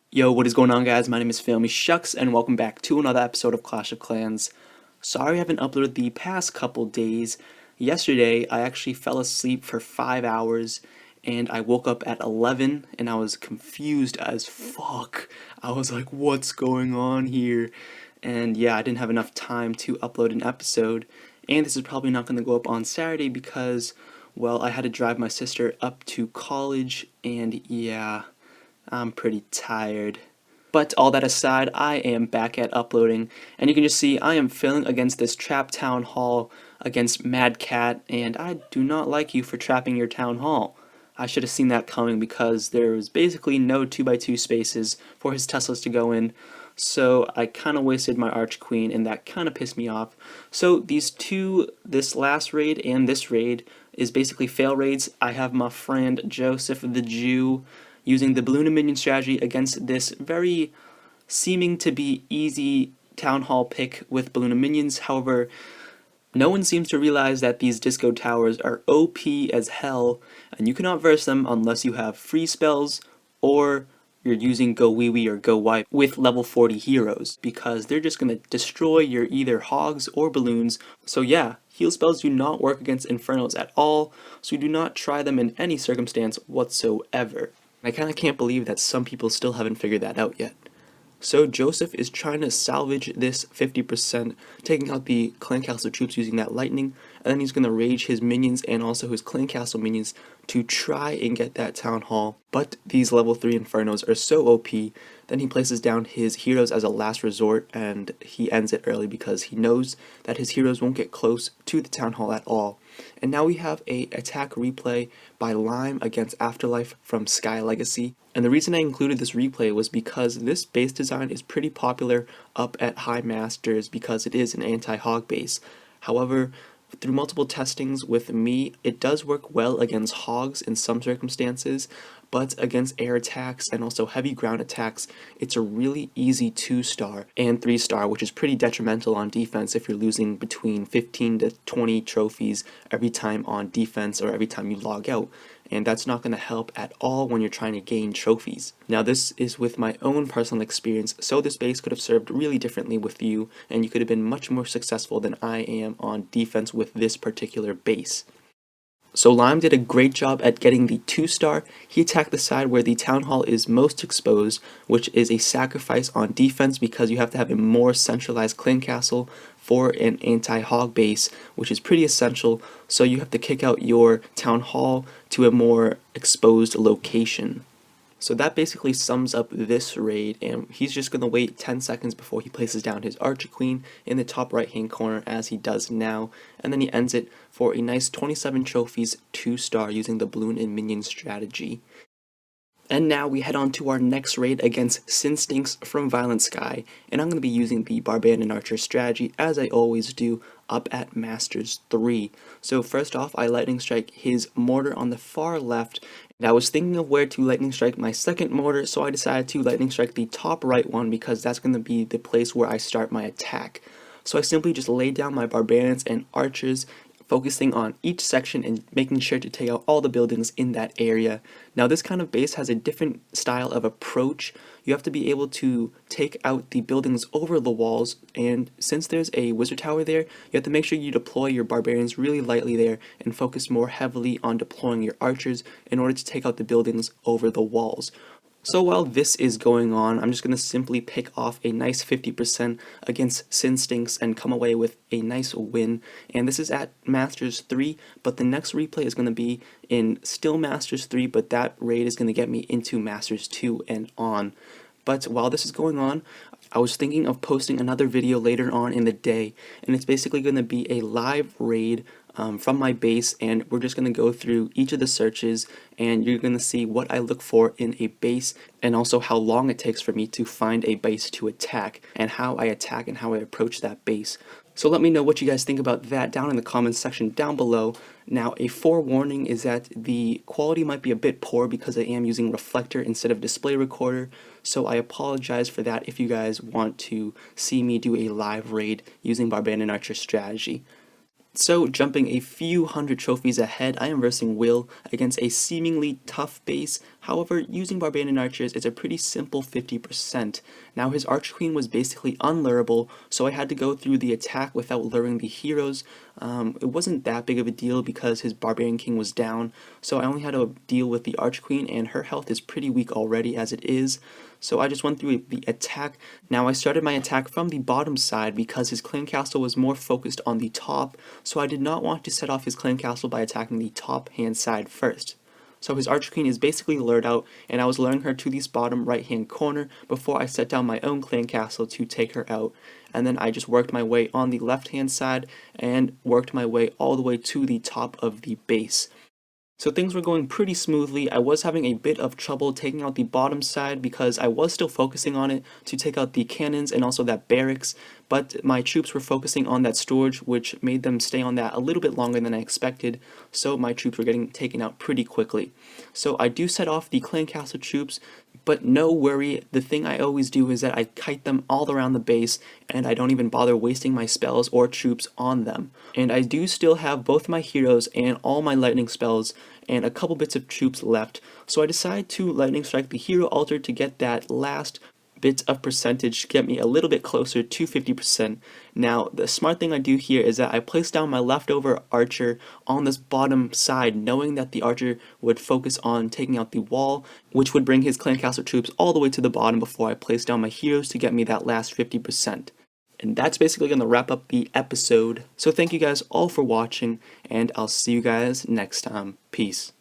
Yo, what is going on, guys? My name is Phamily Shucks, and welcome back to another episode of Clash of Clans. Sorry I haven't uploaded the past couple days. Yesterday, I actually fell asleep for 5 hours, and I woke up at 11, and I was confused as fuck. I was like, what's going on here? And yeah, I didn't have enough time to upload an episode, and this is probably not going to go up on Saturday because, well, I had to drive my sister up to college, and yeah, I'm pretty tired. But all that aside, I am back at uploading, and you can just see I am filling against this trap town hall against Mad Cat, and I do not like you for trapping your town hall. I should have seen that coming because there was basically no 2x2 spaces for his Teslas to go in, so I kind of wasted my Arch Queen, and that kind of pissed me off. So this last raid and this raid, is basically fail raids. I have my friend Joseph the Jew using the balloon and minion strategy against this very seeming to be easy town hall pick with balloon and minions. However, no one seems to realize that these disco towers are OP as hell, and you cannot verse them unless you have free spells or you're using Go Wee Wee or Go Wipe with level 40 heroes, because they're just going to destroy your either hogs or balloons. So yeah, heal spells do not work against Infernos at all, so do not try them in any circumstance whatsoever. I kind of can't believe that some people still haven't figured that out yet. So Joseph is trying to salvage this 50%, taking out the clan castle troops using that lightning, and then he's going to rage his minions and also his clan castle minions to try and get that town hall. But these level 3 Infernos are so OP, then he places down his heroes as a last resort, and he ends it early because he knows that his heroes won't get close to the town hall at all. And now we have a attack replay by Lime against Afterlife from Sky Legacy. And the reason I included this replay was because this base design is pretty popular up at High Masters because it is an anti-hog base. However, through multiple testings with me, it does work well against hogs in some circumstances, but against air attacks and also heavy ground attacks, it's a really easy 2-star and 3-star, which is pretty detrimental on defense if you're losing between 15 to 20 trophies every time on defense or every time you log out. And that's not going to help at all when you're trying to gain trophies. Now this is with my own personal experience, so this base could have served really differently with you, and you could have been much more successful than I am on defense with this particular base. So Lime did a great job at getting the 2-star. He attacked the side where the town hall is most exposed, which is a sacrifice on defense because you have to have a more centralized clan castle for an anti-hog base, which is pretty essential. So you have to kick out your town hall to a more exposed location. So that basically sums up this raid, and he's just going to wait 10 seconds before he places down his Archer Queen in the top right hand corner as he does now, and then he ends it for a nice 27 trophies 2-star using the balloon and minion strategy. And now we head on to our next raid against Sinstinks from Violent Sky, and I'm going to be using the Barbarian and Archer strategy as I always do up at Masters 3. So first off, I lightning strike his mortar on the far left, and I was thinking of where to lightning strike my second mortar, so I decided to lightning strike the top right one because that's going to be the place where I start my attack. So I simply just laid down my Barbarians and Archers, focusing on each section and making sure to take out all the buildings in that area. Now this kind of base has a different style of approach. You have to be able to take out the buildings over the walls, and since there's a wizard tower there, you have to make sure you deploy your barbarians really lightly there and focus more heavily on deploying your archers in order to take out the buildings over the walls. So while this is going on, I'm just going to simply pick off a nice 50% against Sinstinks and come away with a nice win. And this is at Masters 3, but the next replay is going to be in still Masters 3, but that raid is going to get me into Masters 2 and on. But while this is going on, I was thinking of posting another video later on in the day, and it's basically going to be a live raid from my base, and we're just going to go through each of the searches, and you're going to see what I look for in a base, and also how long it takes for me to find a base to attack, and how I attack and how I approach that base. So let me know what you guys think about that down in the comments section down below. Now, a forewarning is that the quality might be a bit poor because I am using Reflector instead of Display Recorder, so I apologize for that if you guys want to see me do a live raid using Barbarian and Archer strategy. So, jumping a few hundred trophies ahead, I am versing Will against a seemingly tough base. However, using Barbarian Archers is a pretty simple 50%. Now his Archer Queen was basically unlurable, so I had to go through the attack without luring the heroes. It wasn't that big of a deal because his Barbarian King was down, so I only had to deal with the Archer Queen, and her health is pretty weak already as it is. So I just went through the attack. Now I started my attack from the bottom side because his clan castle was more focused on the top, so I did not want to set off his clan castle by attacking the top hand side first. So his Archer Queen is basically lured out, and I was luring her to this bottom right hand corner before I set down my own clan castle to take her out. And then I just worked my way on the left hand side and worked my way all the way to the top of the base. So things were going pretty smoothly. I was having a bit of trouble taking out the bottom side because I was still focusing on it to take out the cannons and also that barracks, but my troops were focusing on that storage, which made them stay on that a little bit longer than I expected, so my troops were getting taken out pretty quickly. So I do set off the clan castle troops, but no worry, the thing I always do is that I kite them all around the base, and I don't even bother wasting my spells or troops on them. And I do still have both my heroes and all my lightning spells and a couple bits of troops left, so I decided to lightning strike the hero altar to get that last bit of percentage to get me a little bit closer to 50%. Now the smart thing I do here is that I place down my leftover archer on this bottom side, knowing that the archer would focus on taking out the wall, which would bring his clan castle troops all the way to the bottom before I place down my heroes to get me that last 50%. And that's basically going to wrap up the episode. So thank you guys all for watching, and I'll see you guys next time. Peace.